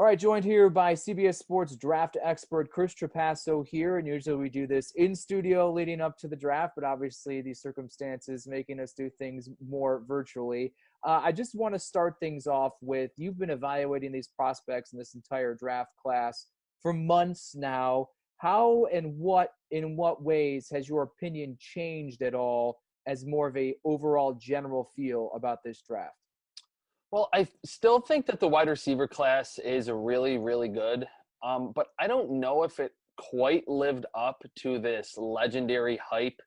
All right, joined here by CBS Sports draft expert Chris Trapasso here, and usually we do this in studio leading up to the draft, but obviously these circumstances making us do things more virtually. I just want to start things off with, you've been evaluating these prospects in this entire draft class for months now. How and in what ways has your opinion changed at all as more of a overall general feel about this draft? Well, I still think that the wide receiver class is really, really good. But I don't know if it quite lived up to this legendary hype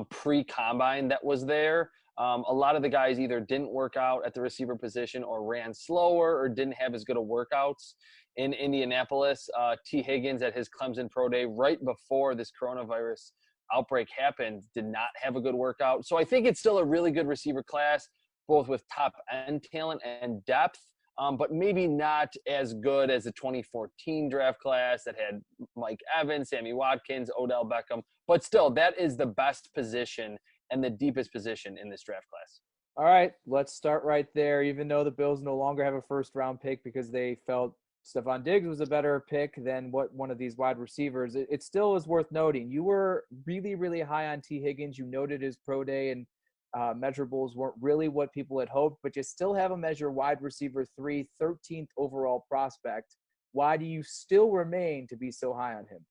pre-combine that was there. A lot of the guys either didn't work out at the receiver position or ran slower or didn't have as good of workouts in Indianapolis. T. Higgins at his Clemson Pro Day right before this coronavirus outbreak happened did not have a good workout. So I think it's still a really good receiver class, both with top end talent and depth, but maybe not as good as the 2014 draft class that had Mike Evans, Sammy Watkins, Odell Beckham. But still, that is the best position and the deepest position in this draft class. All right, let's start right there. Even though the Bills no longer have a first-round pick because they felt Stefon Diggs was a better pick than what one of these wide receivers, it still is worth noting. You were really, really high on T. Higgins. You noted his pro day and measurables weren't really what people had hoped, but you still have a measure wide receiver 3, 13th overall prospect. Why do you still remain to be so high on him?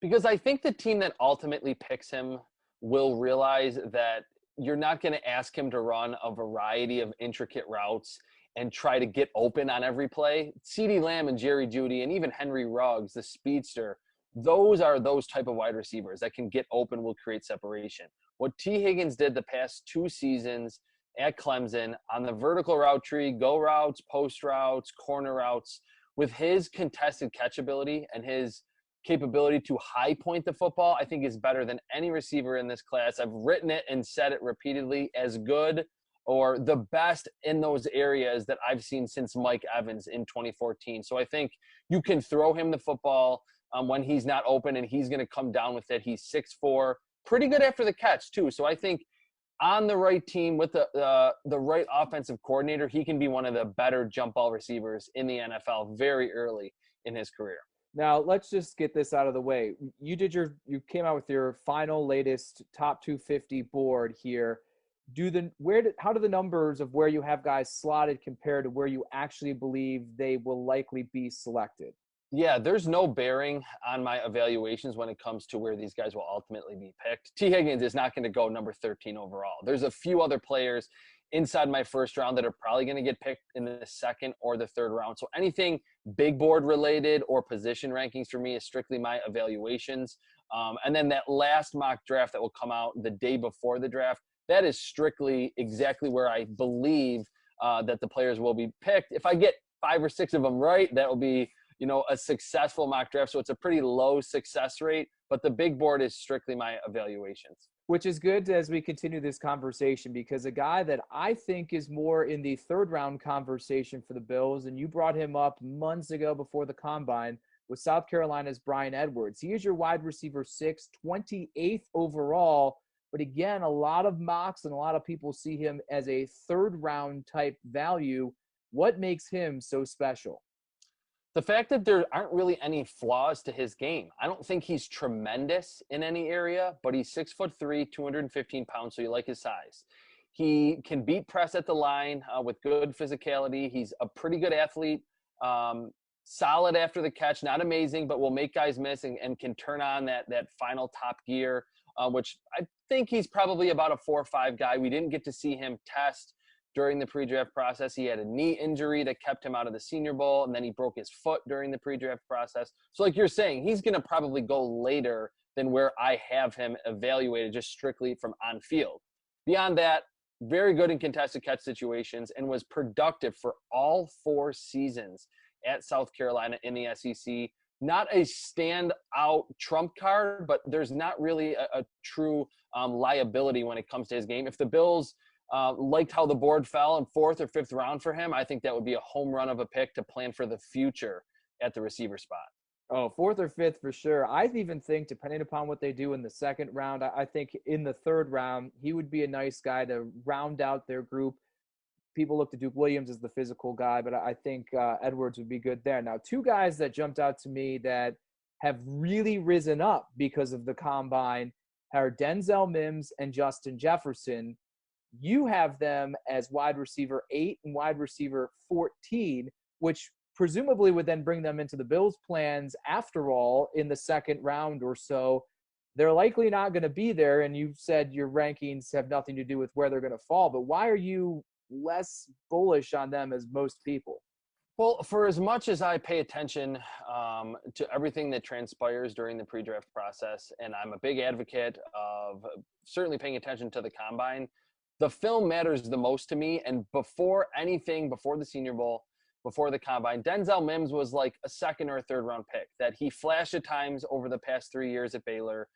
Because I think the team that ultimately picks him will realize that you're not going to ask him to run a variety of intricate routes and try to get open on every play. CeeDee Lamb and Jerry Jeudy and even Henry Ruggs, the speedster, those are those type of wide receivers that can get open, will create separation. What T. Higgins did the past 2 seasons at Clemson on the vertical route tree, go routes, post routes, corner routes, with his contested catchability and his capability to high point the football, I think is better than any receiver in this class. I've written it and said it repeatedly, as good or the best in those areas that I've seen since Mike Evans in 2014. So I think you can throw him the football when he's not open, and he's going to come down with it. He's 6'4", pretty good after the catch too. So I think on the right team with the right offensive coordinator, he can be one of the better jump ball receivers in the NFL very early in his career. Now, let's just get this out of the way. You came out with your final latest top 250 board here. How do the numbers of where you have guys slotted compare to where you actually believe they will likely be selected? Yeah, there's no bearing on my evaluations when it comes to where these guys will ultimately be picked. T. Higgins is not going to go number 13 overall. There's a few other players inside my first round that are probably going to get picked in the second or the third round. So anything big board related or position rankings for me is strictly my evaluations. And then that last mock draft that will come out the day before the draft, that is strictly exactly where I believe that the players will be picked. If I get 5 or 6 of them right, that will be a successful mock draft. So it's a pretty low success rate, but the big board is strictly my evaluations. Which is good as we continue this conversation, because a guy that I think is more in the third round conversation for the Bills, and you brought him up months ago before the combine, was South Carolina's Bryan Edwards. He is your wide receiver 6, 28th overall. But again, a lot of mocks and a lot of people see him as a third round type value. What makes him so special? The fact that there aren't really any flaws to his game. I don't think he's tremendous in any area, but he's 6'3", 215 pounds, so you like his size. He can beat press at the line with good physicality. He's a pretty good athlete, solid after the catch, not amazing, but will make guys miss and can turn on that final top gear, which I think he's probably about a 4 or 5 guy. We didn't get to see him test during the pre-draft process. He had a knee injury that kept him out of the Senior Bowl, and then he broke his foot during the pre-draft process. So like you're saying, he's going to probably go later than where I have him evaluated just strictly from on field. Beyond that, very good in contested catch situations and was productive for all 4 seasons at South Carolina in the SEC. Not a standout trump card, but there's not really a true liability when it comes to his game. If the Bills liked how the board fell in 4th or 5th round for him, I think that would be a home run of a pick to plan for the future at the receiver spot. Oh, 4th or 5th for sure. I even think, depending upon what they do in the 2nd round, I think in the 3rd round, he would be a nice guy to round out their group. people look to Duke Williams as the physical guy, but I think Edwards would be good there. Now, two guys that jumped out to me that have really risen up because of the combine are Denzel Mims and Justin Jefferson. You have them as wide receiver 8 and wide receiver 14, which presumably would then bring them into the Bills' plans after all in the second round or so. They're likely not going to be there, and you said your rankings have nothing to do with where they're going to fall, but why are you less bullish on them as most people? Well, for as much as I pay attention to everything that transpires during the pre-draft process, and I'm a big advocate of certainly paying attention to the combine, the film matters the most to me. And before anything, before the Senior Bowl, before the combine, Denzel Mims was like a second or a third round pick that he flashed at times over the past 3 years at Baylor.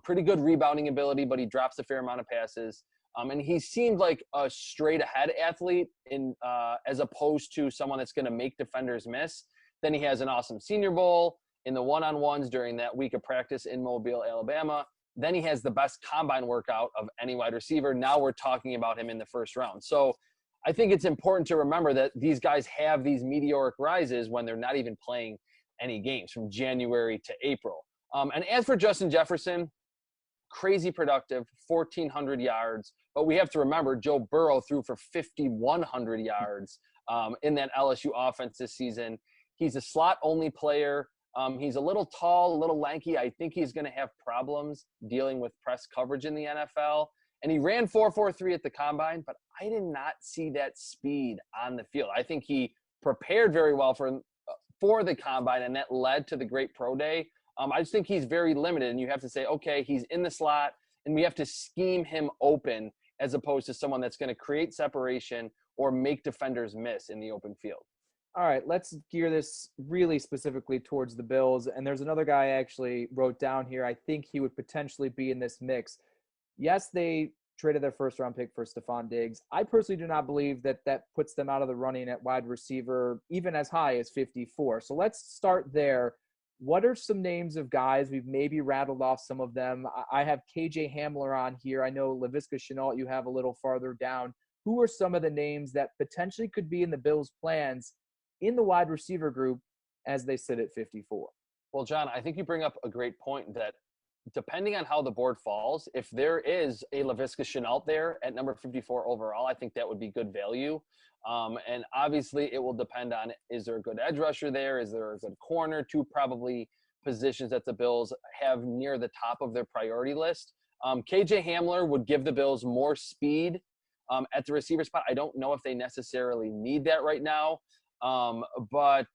Pretty good rebounding ability, but he drops a fair amount of passes. And he seemed like a straight ahead athlete as opposed to someone that's going to make defenders miss. Then he has an awesome Senior Bowl in the one-on-ones during that week of practice in Mobile, Alabama. Then he has the best combine workout of any wide receiver. Now we're talking about him in the first round. So I think it's important to remember that these guys have these meteoric rises when they're not even playing any games from January to April. And as for Justin Jefferson, crazy productive, 1,400 yards. But we have to remember Joe Burrow threw for 5,100 yards in that LSU offense this season. He's a slot-only player. He's a little tall, a little lanky. I think he's going to have problems dealing with press coverage in the NFL. And he ran 4.43 at the combine, but I did not see that speed on the field. I think he prepared very well for the combine, and that led to the great pro day. I just think he's very limited, and you have to say, okay, he's in the slot, and we have to scheme him open as opposed to someone that's going to create separation or make defenders miss in the open field. All right, let's gear this really specifically towards the Bills. And there's another guy I actually wrote down here. I think he would potentially be in this mix. Yes, they traded their first-round pick for Stefon Diggs. I personally do not believe that puts them out of the running at wide receiver, even as high as 54. So let's start there. What are some names of guys? We've maybe rattled off some of them. I have KJ Hamler on here. I know Laviska Shenault you have a little farther down. Who are some of the names that potentially could be in the Bills' plans in the wide receiver group as they sit at 54? Well, John, I think you bring up a great point that depending on how the board falls, if there is a Laviska Shenault there at number 54 overall, I think that would be good value. And obviously it will depend on, is there a good edge rusher there? Is there a good corner? Two probably positions that the Bills have near the top of their priority list. KJ Hamler would give the Bills more speed at the receiver spot. I don't know if they necessarily need that right now. But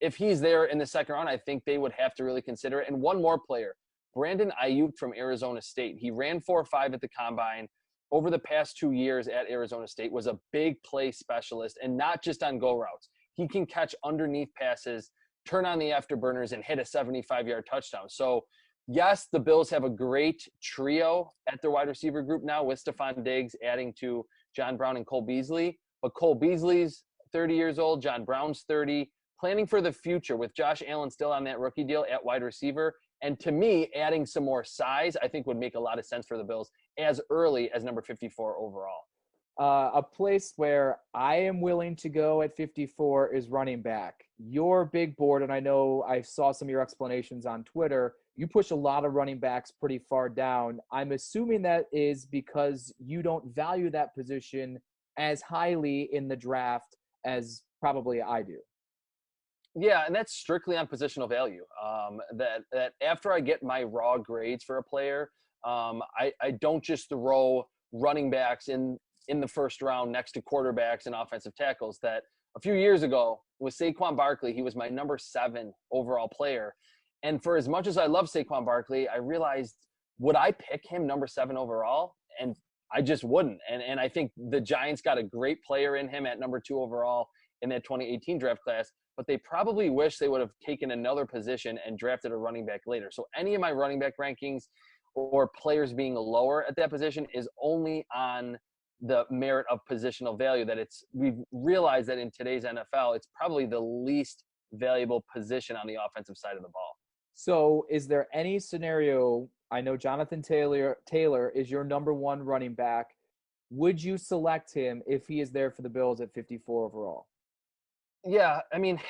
if he's there in the second round, I think they would have to really consider it. And one more player, Brandon Ayuk from Arizona State. He ran 4.5 at the combine. Over the past 2 years at Arizona State, was a big play specialist, and not just on go routes. He can catch underneath passes, turn on the afterburners, and hit a 75-yard touchdown. So, yes, the Bills have a great trio at their wide receiver group now with Stefon Diggs adding to John Brown and Cole Beasley. But Cole Beasley's 30 years old, John Brown's 30, planning for the future with Josh Allen still on that rookie deal at wide receiver. And to me, adding some more size, I think would make a lot of sense for the Bills as early as number 54 overall. A place where I am willing to go at 54 is running back. Your big board, and I know I saw some of your explanations on Twitter, you push a lot of running backs pretty far down. I'm assuming that is because you don't value that position as highly in the draft as probably I do. Yeah, and that's strictly on positional value. That after I get my raw grades for a player, I don't just throw running backs in the first round next to quarterbacks and offensive tackles. That a few years ago with Saquon Barkley, he was my number 7 overall player. And for as much as I love Saquon Barkley, I realized, would I pick him number 7 overall? And I just wouldn't. And I think the Giants got a great player in him at number 2 overall in that 2018 draft class, but they probably wish they would have taken another position and drafted a running back later. So any of my running back rankings or players being lower at that position is only on the merit of positional value. That we've realized that in today's NFL, it's probably the least valuable position on the offensive side of the ball. So is there any scenario, I know Jonathan Taylor is your number 1 running back. Would you select him if he is there for the Bills at 54 overall? Yeah, I mean,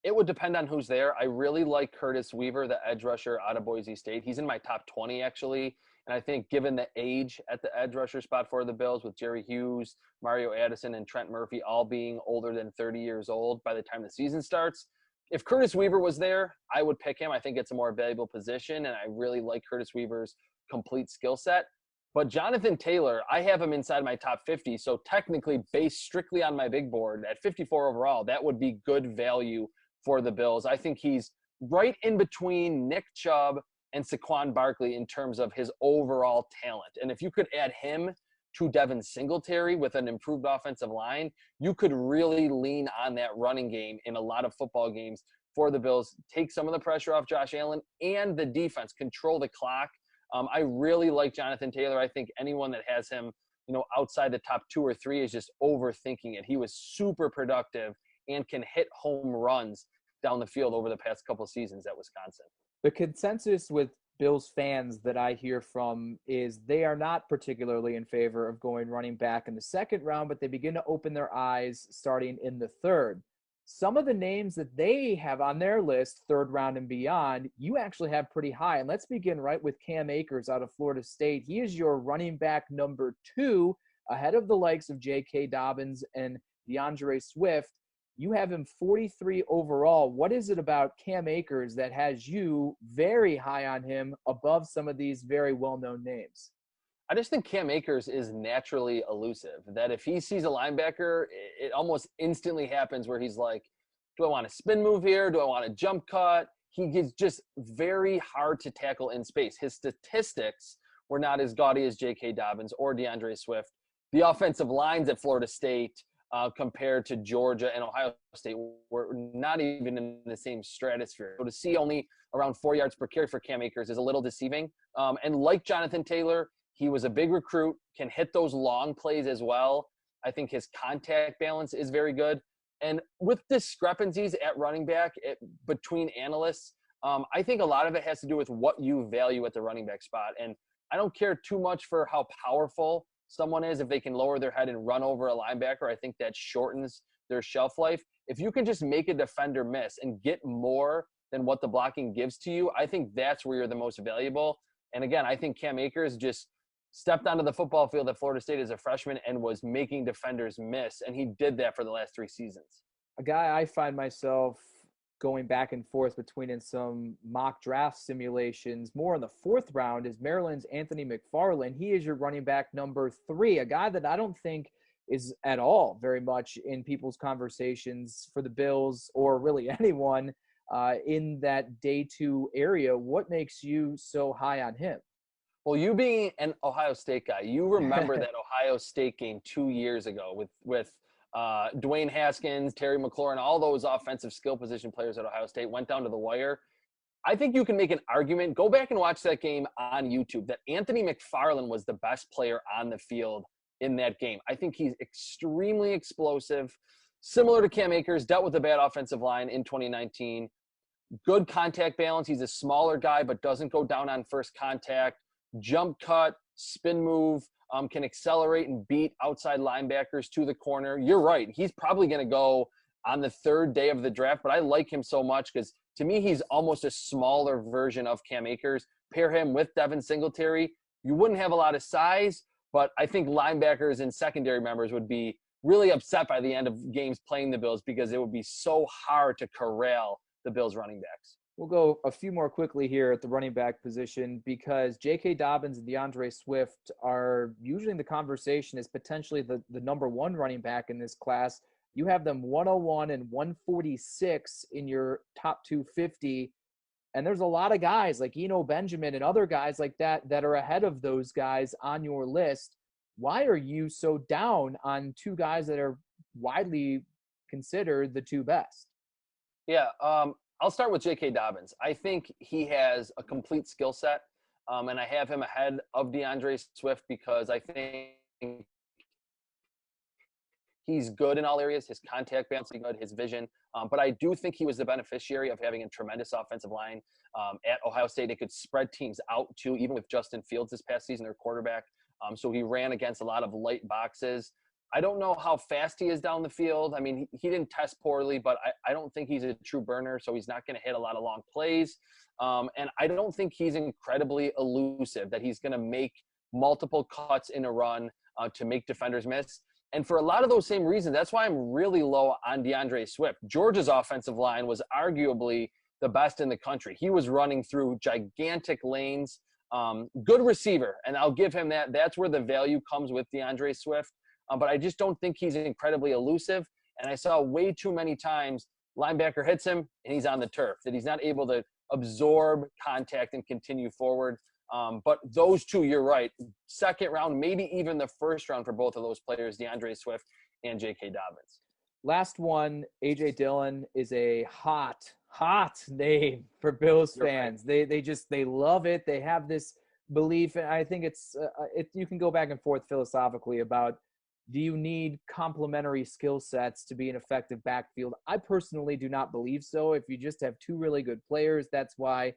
it would depend on who's there. I really like Curtis Weaver, the edge rusher out of Boise State. He's in my top 20, actually. And I think given the age at the edge rusher spot for the Bills with Jerry Hughes, Mario Addison, and Trent Murphy all being older than 30 years old by the time the season starts, if Curtis Weaver was there, I would pick him. I think it's a more valuable position, and I really like Curtis Weaver's complete skill set. But Jonathan Taylor, I have him inside my top 50. So technically, based strictly on my big board at 54 overall, that would be good value for the Bills. I think he's right in between Nick Chubb and Saquon Barkley in terms of his overall talent. And if you could add him to Devin Singletary with an improved offensive line, you could really lean on that running game in a lot of football games for the Bills, take some of the pressure off Josh Allen and the defense, control the clock. I really like Jonathan Taylor. I think anyone that has him, outside the top 2 or 3 is just overthinking it. He was super productive and can hit home runs down the field over the past couple of seasons at Wisconsin. The consensus with Bills fans that I hear from is they are not particularly in favor of going running back in the second round, but they begin to open their eyes starting in the third. Some of the names that they have on their list, third round and beyond, you actually have pretty high. And let's begin right with Cam Akers out of Florida State. He is your running back number 2, ahead of the likes of J.K. Dobbins and DeAndre Swift. You have him 43 overall. What is it about Cam Akers that has you very high on him above some of these very well-known names? I just think Cam Akers is naturally elusive, that if he sees a linebacker, it almost instantly happens where he's like, do I want a spin move here? Do I want a jump cut? He is just very hard to tackle in space. His statistics were not as gaudy as J.K. Dobbins or DeAndre Swift. The offensive lines at Florida State compared to Georgia and Ohio State were not even in the same stratosphere. So to see only around 4 yards per carry for Cam Akers is a little deceiving. And like Jonathan Taylor, he was a big recruit, can hit those long plays as well. I think his contact balance is very good. And with discrepancies at running back between analysts, I think a lot of it has to do with what you value at the running back spot. And I don't care too much for how powerful someone is. If they can lower their head and run over a linebacker, I think that shortens their shelf life. If you can just make a defender miss and get more than what the blocking gives to you, I think that's where you're the most valuable. And again, I think Cam Akers just stepped onto the football field at Florida State as a freshman and was making defenders miss, and he did that for the last 3 seasons. A guy I find myself going back and forth between in some mock draft simulations, more in the 4th round, is Maryland's Anthony McFarland. He is your running back number 3, a guy that I don't think is at all very much in people's conversations for the Bills or really anyone in that day 2 area. What makes you so high on him? Well, you being an Ohio State guy, you remember that Ohio State game 2 years ago with Dwayne Haskins, Terry McLaurin, all those offensive skill position players at Ohio State went down to the wire. I think you can make an argument. Go back and watch that game on YouTube that Anthony McFarland was the best player on the field in that game. I think he's extremely explosive, similar to Cam Akers, dealt with a bad offensive line in 2019. Good contact balance. He's a smaller guy, but doesn't go down on first contact. Jump cut, spin move, can accelerate and beat outside linebackers to the corner. You're right. He's probably going to go on the 3rd day of the draft, but I like him so much because to me, he's almost a smaller version of Cam Akers. Pair him with Devin Singletary. You wouldn't have a lot of size, but I think linebackers and secondary members would be really upset by the end of games playing the Bills because it would be so hard to corral the Bills running backs. We'll go a few more quickly here at the running back position because J.K. Dobbins and DeAndre Swift are usually in the conversation as potentially the number 1 running back in this class. You have them 101 and 146 in your top 250. And there's a lot of guys like Eno Benjamin and other guys like that that are ahead of those guys on your list. Why are you so down on 2 guys that are widely considered the 2 best? Yeah, I'll start with J.K. Dobbins. I think he has a complete skill set, and I have him ahead of DeAndre Swift because I think he's good in all areas. His contact balance is good, his vision. But I do think he was the beneficiary of having a tremendous offensive line at Ohio State. It could spread teams out too, even with Justin Fields this past season, their quarterback. So he ran against a lot of light boxes. I don't know how fast he is down the field. I mean, he didn't test poorly, but I don't think he's a true burner, so he's not going to hit a lot of long plays. And I don't think he's incredibly elusive, that he's going to make multiple cuts in a run to make defenders miss. And for a lot of those same reasons, that's why I'm really low on DeAndre Swift. Georgia's offensive line was arguably the best in the country. He was running through gigantic lanes. Good receiver, and I'll give him that. That's where the value comes with DeAndre Swift. But I just don't think he's incredibly elusive. And I saw way too many times linebacker hits him and he's on the turf, that he's not able to absorb contact and continue forward. But those two, you're right, second round, maybe even the first round for both of those players, DeAndre Swift and J.K. Dobbins. Last one, A.J. Dillon is a hot name for Bills fans. Right. They love it. They have this belief, and I think you can go back and forth philosophically about, do you need complementary skill sets to be an effective backfield? I personally do not believe so. If you just have two really good players, that's why.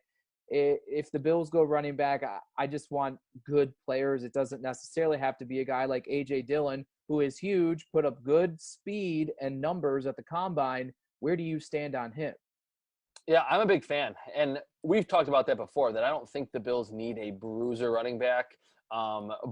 If the Bills go running back, I just want good players. It doesn't necessarily have to be a guy like A.J. Dillon, who is huge, put up good speed and numbers at the combine. Where do you stand on him? Yeah, I'm a big fan. And we've talked about that before, that I don't think the Bills need a bruiser running back.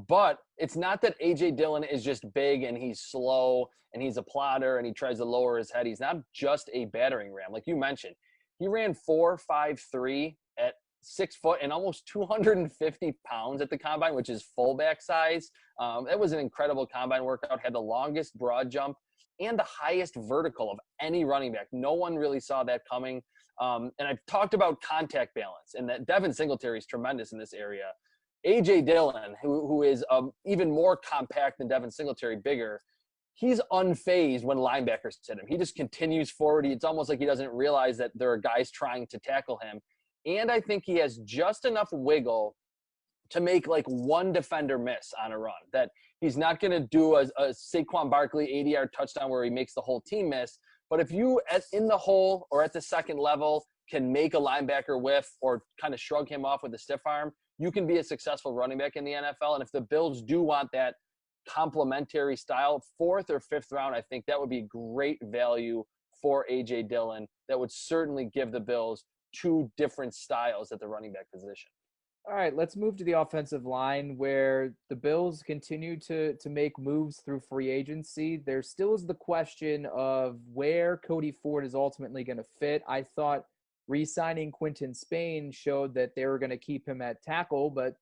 But it's not that A.J. Dillon is just big and he's slow and he's a plotter and he tries to lower his head. He's not just a battering ram. Like you mentioned, he ran 4.53 at 6 foot and almost 250 pounds at the combine, which is fullback size. That was an incredible combine workout, had the longest broad jump and the highest vertical of any running back. No one really saw that coming. And I've talked about contact balance, and that Devin Singletary is tremendous in this area. A.J. Dillon, who is even more compact than Devin Singletary, bigger, he's unfazed when linebackers hit him. He just continues forward. It's almost like he doesn't realize that there are guys trying to tackle him. And I think he has just enough wiggle to make like one defender miss on a run, that he's not going to do a Saquon Barkley 80-yard touchdown where he makes the whole team miss. But if you, in the hole or at the second level, can make a linebacker whiff or kind of shrug him off with a stiff arm, you can be a successful running back in the NFL. And if the Bills do want that complementary style, 4th or 5th round, I think that would be great value for A.J. Dillon. That would certainly give the Bills two different styles at the running back position. All right, let's move to the offensive line, where the Bills continue to make moves through free agency. There still is the question of where Cody Ford is ultimately going to fit. I thought re-signing Quinton Spain showed that they were going to keep him at tackle, but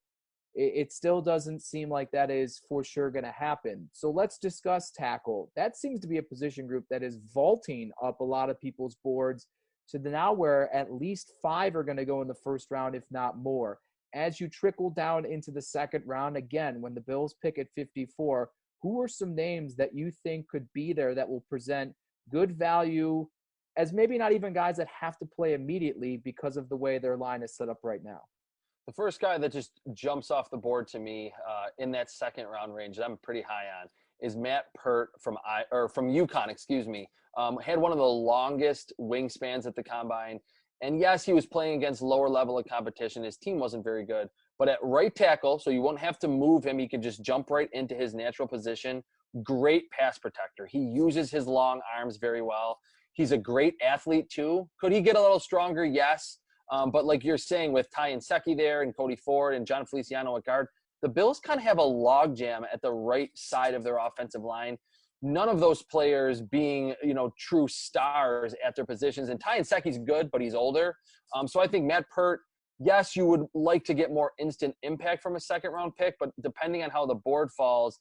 it still doesn't seem like that is for sure going to happen. So let's discuss tackle. That seems to be a position group that is vaulting up a lot of people's boards to the now where at least 5 are going to go in the first round, if not more. As you trickle down into the second round, again, when the Bills pick at 54, who are some names that you think could be there that will present good value, as maybe not even guys that have to play immediately because of the way their line is set up right now? The first guy that just jumps off the board to me in that second round range that I'm pretty high on is Matt Pert from UConn, had one of the longest wingspans at the combine. And yes, he was playing against lower level of competition. His team wasn't very good. But at right tackle, so you won't have to move him. He can just jump right into his natural position. Great pass protector. He uses his long arms very well. He's a great athlete too. Could he get a little stronger? Yes. But like you're saying, with Ty and Secchi there and Cody Ford and John Feliciano at guard, the Bills kind of have a logjam at the right side of their offensive line. None of those players being, true stars at their positions. And Ty and Secchi's good, but he's older. So I think Matt Pert, yes, you would like to get more instant impact from a second-round pick, but depending on how the board falls,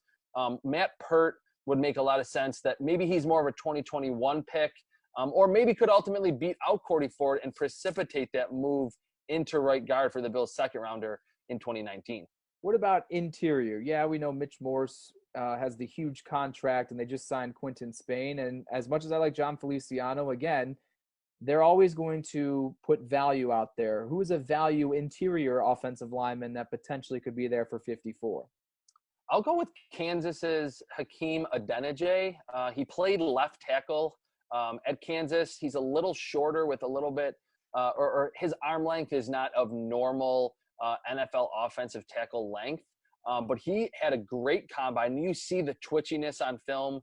Matt Pert would make a lot of sense. That maybe he's more of a 2021 pick, or maybe could ultimately beat out Cody Ford and precipitate that move into right guard for the Bills' second-rounder in 2019. What about interior? Yeah, we know Mitch Morse has the huge contract, and they just signed Quinton Spain. And as much as I like John Feliciano, again, they're always going to put value out there. Who is a value interior offensive lineman that potentially could be there for 54? I'll go with Kansas's Hakeem ADD Energy. He played left tackle at Kansas. He's a little shorter with a little bit, or his arm length is not of normal NFL offensive tackle length. But he had a great combine. You see the twitchiness on film,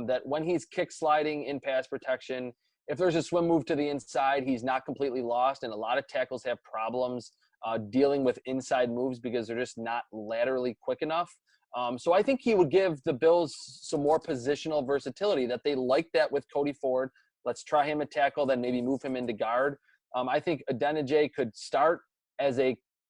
that when he's kick sliding in pass protection, if there's a swim move to the inside, he's not completely lost. And a lot of tackles have problems dealing with inside moves because they're just not laterally quick enough. So I think he would give the Bills some more positional versatility, that they like that with Cody Ford. Let's try him at tackle, then maybe move him into guard. I think Adeniji could start as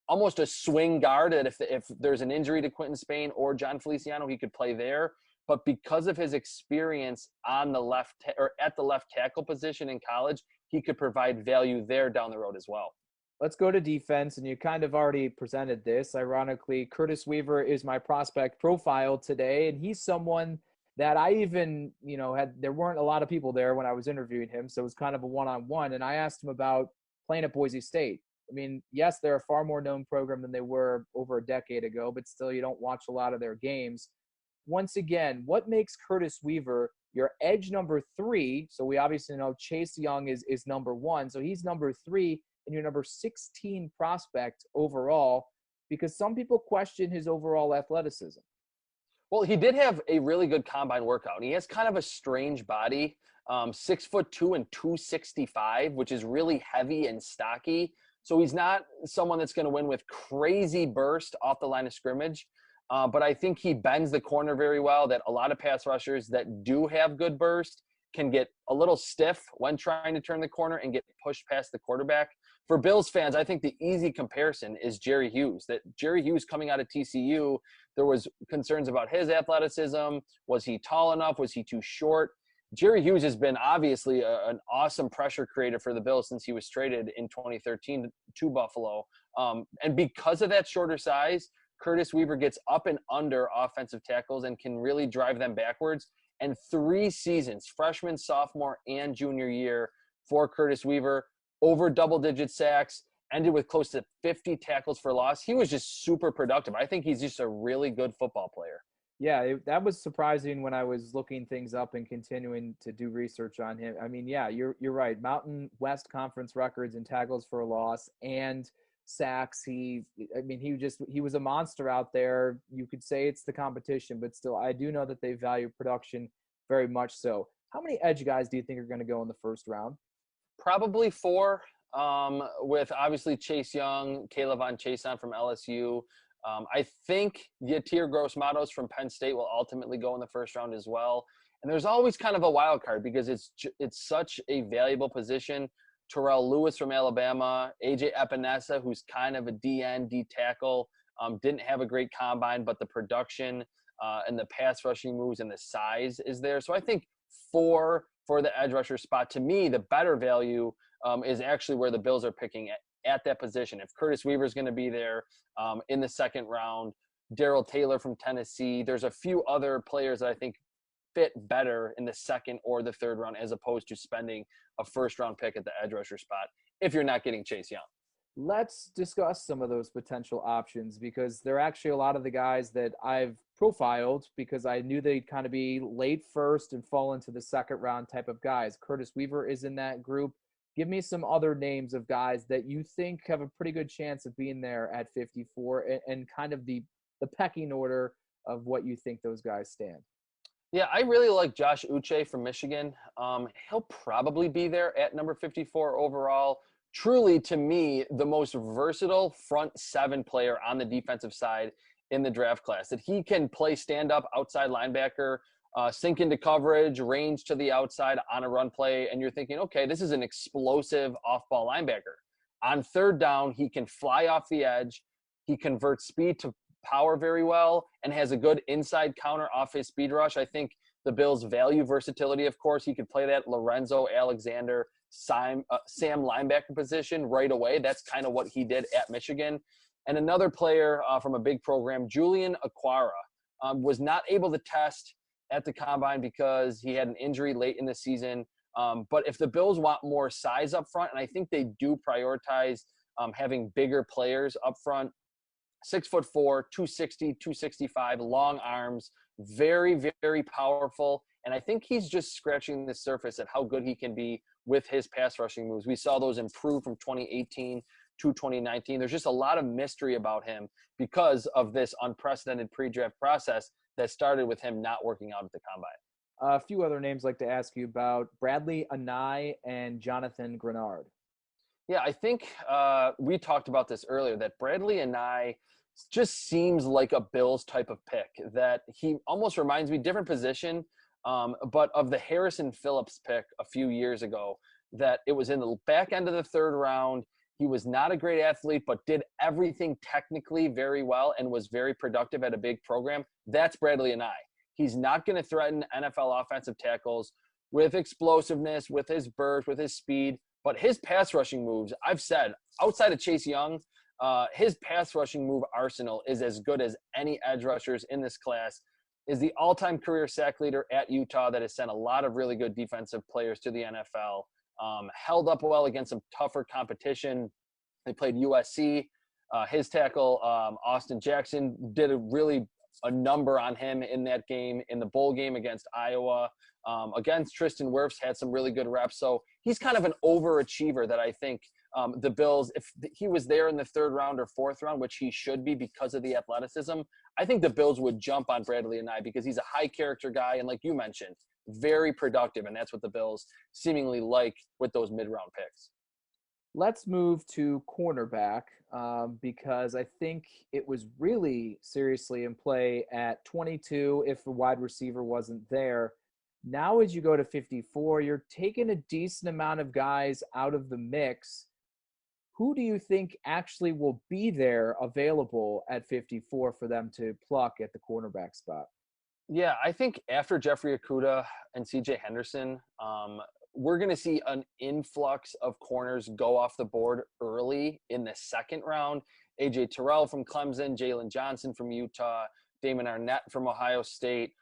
almost a swing guard, that if there's an injury to Quinton Spain or John Feliciano, he could play there. But because of his experience on the left or at the left tackle position in college, he could provide value there down the road as well. Let's go to defense, and you kind of already presented this. Ironically, Curtis Weaver is my prospect profile today, and he's someone that I even, there weren't a lot of people there when I was interviewing him, so it was kind of a one-on-one, and I asked him about playing at Boise State. I mean, yes, they're a far more known program than they were over a decade ago, but still you don't watch a lot of their games. Once again, what makes Curtis Weaver your edge number 3? So we obviously know Chase Young is number 1, so he's number 3, and your number 16 prospect overall, because some people question his overall athleticism. Well, he did have a really good combine workout, and he has kind of a strange body, 6'2" and 265, which is really heavy and stocky. So he's not someone that's going to win with crazy burst off the line of scrimmage. But I think he bends the corner very well, that a lot of pass rushers that do have good burst can get a little stiff when trying to turn the corner and get pushed past the quarterback. For Bills fans, I think the easy comparison is Jerry Hughes. That Jerry Hughes coming out of TCU, there was concerns about his athleticism. Was he tall enough? Was he too short? Jerry Hughes has been obviously an awesome pressure creator for the Bills since he was traded in 2013 to Buffalo. And because of that shorter size, Curtis Weaver gets up and under offensive tackles and can really drive them backwards. And 3 seasons, freshman, sophomore, and junior year for Curtis Weaver, over double-digit sacks, ended with close to 50 tackles for loss. He was just super productive. I think he's just a really good football player. Yeah, that was surprising when I was looking things up and continuing to do research on him. I mean, yeah, you're right. Mountain West Conference records in tackles for a loss and sacks. He was a monster out there. You could say it's the competition, but still, I do know that they value production very much so. How many edge guys do you think are going to go in the first round? Probably 4, with obviously Chase Young, Kayvon Chason from LSU. I think Yatir Gross-Matos from Penn State will ultimately go in the first round as well. And there's always kind of a wild card because it's such a valuable position. Terrell Lewis from Alabama, AJ Epinesa, who's kind of a DN, D tackle, didn't have a great combine, but the production and the pass rushing moves and the size is there. So I think 4 for the edge rusher spot. To me, the better value is actually where the Bills are picking at that position. If Curtis Weaver is going to be there in the second round, Darrell Taylor from Tennessee, there's a few other players that I think fit better in the second or the third round as opposed to spending a first-round pick at the edge rusher spot if you're not getting Chase Young. Let's discuss some of those potential options because they're actually a lot of the guys that I've profiled because I knew they'd kind of be late first and fall into the second round type of guys. Curtis Weaver is in that group. Give me some other names of guys that you think have a pretty good chance of being there at 54 and kind of the pecking order of what you think those guys stand. Yeah, I really like Josh Uche from Michigan. He'll probably be there at number 54 overall. Truly, to me, the most versatile front 7 player on the defensive side in the draft class. That he can play stand-up outside linebacker, sink into coverage, range to the outside on a run play, and you're thinking, okay, this is an explosive off-ball linebacker. On third down, he can fly off the edge. He converts speed to power very well and has a good inside counter off his speed rush. I think the Bills value versatility, of course. He could play that Lorenzo Alexander Sam linebacker position right away. That's kind of what he did at Michigan. And another player from a big program, Julian Aquara, was not able to test at the combine because he had an injury late in the season. But if the Bills want more size up front, and I think they do prioritize having bigger players up front, 6'4", 260, 265, long arms, very, very powerful. And I think he's just scratching the surface at how good he can be with his pass rushing moves. We saw those improve from 2018 to 2019. There's just a lot of mystery about him because of this unprecedented pre-draft process that started with him not working out at the combine. A few other names I'd like to ask you about: Bradley Anunike and Jonathan Grenard. Yeah, I think we talked about this earlier, that Bradley Anunike just seems like a Bills type of pick, that he almost reminds me, different position, but of the Harrison Phillips pick a few years ago, that it was in the back end of the third round. He was not a great athlete, but did everything technically very well and was very productive at a big program. That's Bradley Anunike. He's not going to threaten NFL offensive tackles with explosiveness, with his burst, with his speed, but his pass rushing moves, I've said, outside of Chase Young, his pass rushing move arsenal is as good as any edge rushers in this class. Is the all-time career sack leader at Utah that has sent a lot of really good defensive players to the NFL. Held up well against some tougher competition. They played USC. His tackle, Austin Jackson, did a number on him in that game, in the bowl game against Iowa. Against Tristan Wirfs, had some really good reps. So he's kind of an overachiever that I think the Bills, if he was there in the third round or fourth round, which he should be because of the athleticism, I think the Bills would jump on Bradley Anunike because he's a high character guy. And like you mentioned, very productive. And that's what the Bills seemingly like with those mid-round picks. Let's move to cornerback because I think it was really seriously in play at 22 if a wide receiver wasn't there. Now as you go to 54, you're taking a decent amount of guys out of the mix. Who do you think actually will be there available at 54 for them to pluck at the cornerback spot? Yeah, I think after Jeffrey Okudah and CJ Henderson, we're going to see an influx of corners go off the board early in the second round. A.J. Terrell from Clemson, Jalen Johnson from Utah, Damon Arnett from Ohio State,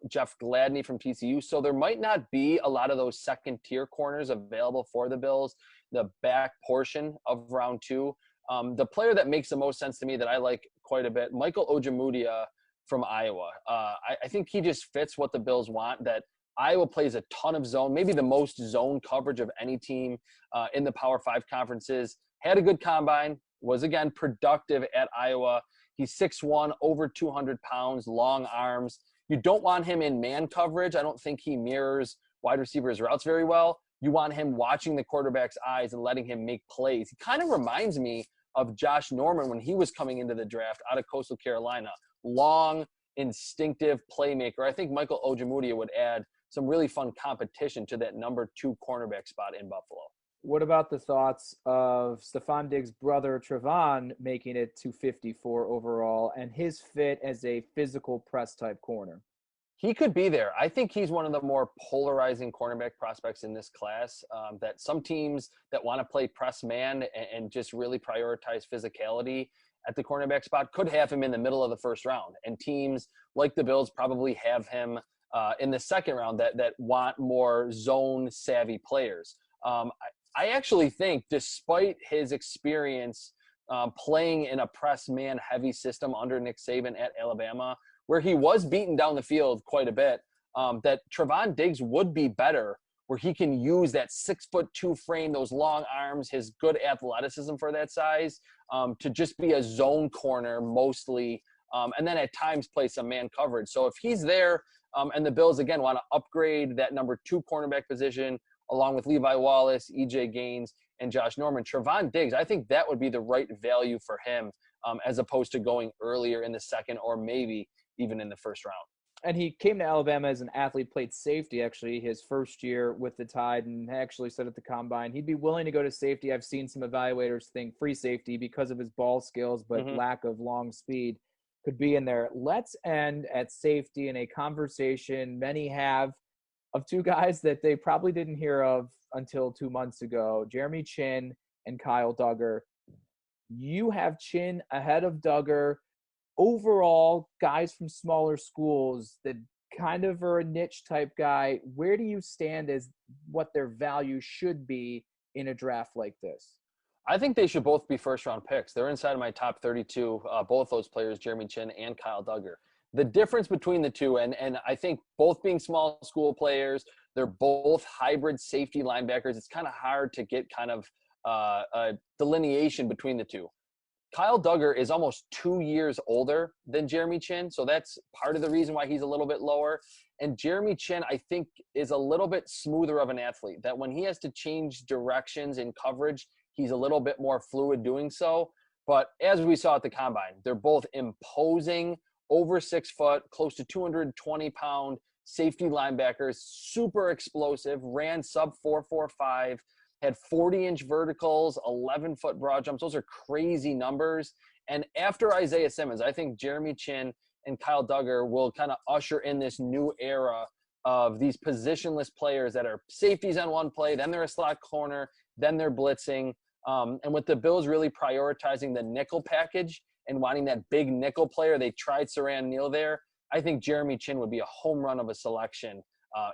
Jeff Gladney from TCU. So there might not be a lot of those second-tier corners available for the Bills, the back portion of round two. The player that makes the most sense to me that I like quite a bit, Michael Ojemudia from Iowa. I think he just fits what the Bills want, that Iowa plays a ton of zone, maybe the most zone coverage of any team in the Power 5 conferences. Had a good combine, was, again, productive at Iowa. He's 6'1", over 200 pounds, long arms. You don't want him in man coverage. I don't think he mirrors wide receivers' routes very well. You want him watching the quarterback's eyes and letting him make plays. He kind of reminds me of Josh Norman when he was coming into the draft out of Coastal Carolina. Long, instinctive playmaker. I think Michael Ojemudia would add some really fun competition to that number 2 cornerback spot in Buffalo. What about the thoughts of Stefon Diggs' brother Trevon making it to 54 overall and his fit as a physical press type corner? He could be there. I think he's one of the more polarizing cornerback prospects in this class, that some teams that want to play press man and just really prioritize physicality at the cornerback spot could have him in the middle of the first round. And teams like the Bills probably have him in the second round that want more zone savvy players. I actually think, despite his experience playing in a press man heavy system under Nick Saban at Alabama, where he was beaten down the field quite a bit, that Trevon Diggs would be better, where he can use that 6'2" frame, those long arms, his good athleticism for that size, to just be a zone corner mostly, and then at times play some man coverage. So if he's there, and the Bills, again, want to upgrade that number 2 cornerback position, along with Levi Wallace, E.J. Gaines, and Josh Norman, Trevon Diggs, I think that would be the right value for him, as opposed to going earlier in the second or maybe even in the first round. And he came to Alabama as an athlete, played safety actually his first year with the Tide, and actually said at the Combine he'd be willing to go to safety. I've seen some evaluators think free safety because of his ball skills, but lack of long speed could be in there. Let's end at safety in a conversation many have of 2 guys that they probably didn't hear of until 2 months ago, Jeremy Chinn and Kyle Duggar. You have Chinn ahead of Duggar. Overall, guys from smaller schools that kind of are a niche type guy, where do you stand as what their value should be in a draft like this? I think they should both be first-round picks. They're inside of my top 32, both those players, Jeremy Chinn and Kyle Duggar. The difference between the two, and I think both being small school players, they're both hybrid safety linebackers. It's kind of hard to get kind of a delineation between the two. Kyle Duggar is almost 2 years older than Jeremy Chinn, so that's part of the reason why he's a little bit lower. And Jeremy Chinn, I think, is a little bit smoother of an athlete, that when he has to change directions in coverage, he's a little bit more fluid doing so. But as we saw at the Combine, they're both imposing, over 6 foot, close to 220-pound safety linebackers, super explosive, ran sub 4.45, had 40-inch verticals, 11-foot broad jumps. Those are crazy numbers. And after Isaiah Simmons, I think Jeremy Chinn and Kyle Duggar will kind of usher in this new era of these positionless players that are safeties on one play, then they're a slot corner, then they're blitzing. And with the Bills really prioritizing the nickel package and wanting that big nickel player, they tried Saran Neal there. I think Jeremy Chinn would be a home run of a selection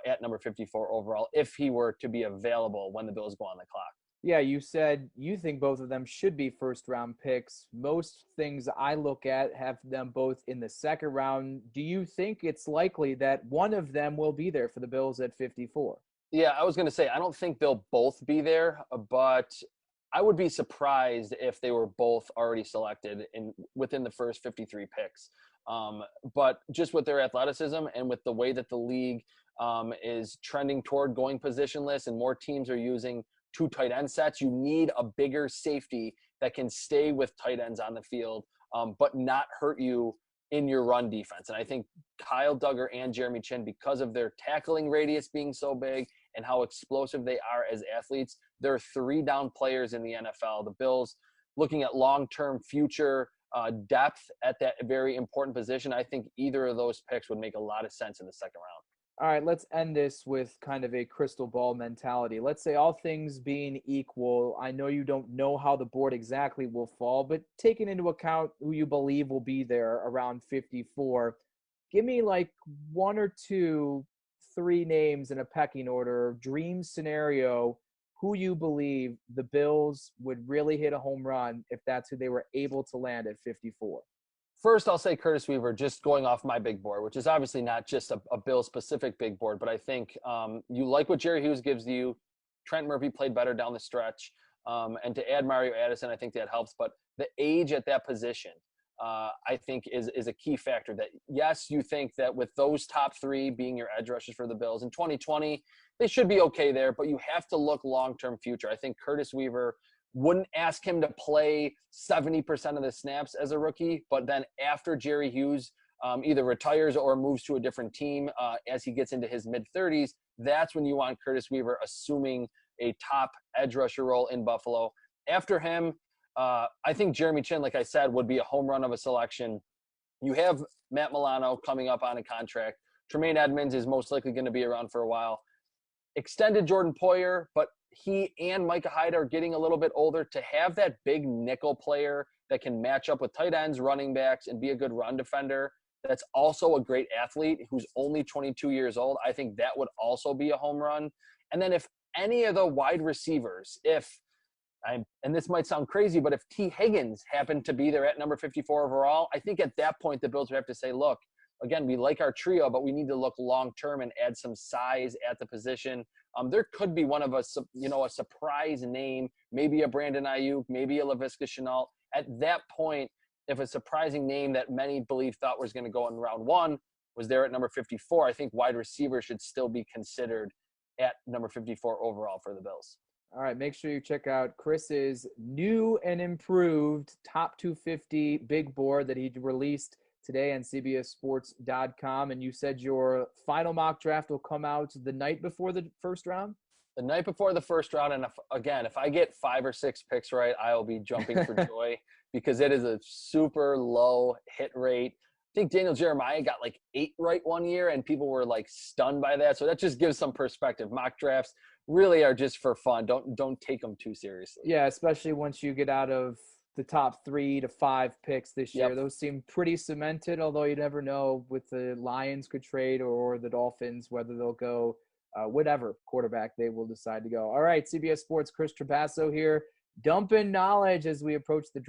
at number 54 overall if he were to be available when the Bills go on the clock. Yeah, you said you think both of them should be first-round picks. Most things I look at have them both in the second round. Do you think it's likely that one of them will be there for the Bills at 54? Yeah, I was going to say, I don't think they'll both be there, but I would be surprised if they were both already selected within the first 53 picks. But just with their athleticism and with the way that the league is trending toward going positionless and more teams are using 2 tight end sets, you need a bigger safety that can stay with tight ends on the field, but not hurt you in your run defense. And I think Kyle Duggar and Jeremy Chinn, because of their tackling radius being so big and how explosive they are as athletes, they're 3 down players in the NFL. The Bills, looking at long-term future depth at that very important position, I think either of those picks would make a lot of sense in the second round. All right, let's end this with kind of a crystal ball mentality. Let's say all things being equal, I know you don't know how the board exactly will fall, but taking into account who you believe will be there around 54, give me like 1 or 2, 3 names in a pecking order, dream scenario, who you believe the Bills would really hit a home run if that's who they were able to land at 54. First, I'll say Curtis Weaver, just going off my big board, which is obviously not just a Bill-specific big board, but I think you like what Jerry Hughes gives you. Trent Murphy played better down the stretch. And to add Mario Addison, I think that helps. But the age at that position, I think, is a key factor. That, yes, you think that with those top 3 being your edge rushers for the Bills, in 2020, they should be okay there, but you have to look long-term future. I think Curtis Weaver, wouldn't ask him to play 70% of the snaps as a rookie, but then after Jerry Hughes either retires or moves to a different team as he gets into his mid-30s, that's when you want Curtis Weaver assuming a top edge rusher role in Buffalo. After him, I think Jeremy Chinn, like I said, would be a home run of a selection. You have Matt Milano coming up on a contract. Tremaine Edmonds is most likely going to be around for a while. Extended Jordan Poyer, but he and Micah Hyde are getting a little bit older. To have that big nickel player that can match up with tight ends, running backs, and be a good run defender, that's also a great athlete who's only 22 years old, I think that would also be a home run. And then if any of the wide receivers, and this might sound crazy, but if T. Higgins happened to be there at number 54 overall, I think at that point the Bills would have to say, look, again, we like our trio, but we need to look long-term and add some size at the position. There could be one of us, a surprise name, maybe a Brandon Ayuk, maybe a Laviska Shenault. At that point, if a surprising name that many thought was going to go in round 1 was there at number 54, I think wide receiver should still be considered at number 54 overall for the Bills. All right, make sure you check out Chris's new and improved top 250 big board that he released today on CBSSports.com. And you said your final mock draft will come out the night before the first round? The night before the first round. And if I get 5 or 6 picks right, I'll be jumping for joy because it is a super low hit rate. I think Daniel Jeremiah got like 8 right one year and people were like stunned by that. So that just gives some perspective. Mock drafts really are just for fun. Don't take them too seriously. Yeah, especially once you get out of the top 3 to 5 picks this year. Yep. Those seem pretty cemented, although you never know with the Lions could trade or the Dolphins, whether they'll go whatever quarterback they will decide to go. All right, CBS Sports, Chris Trapasso here, dumping knowledge as we approach the draft.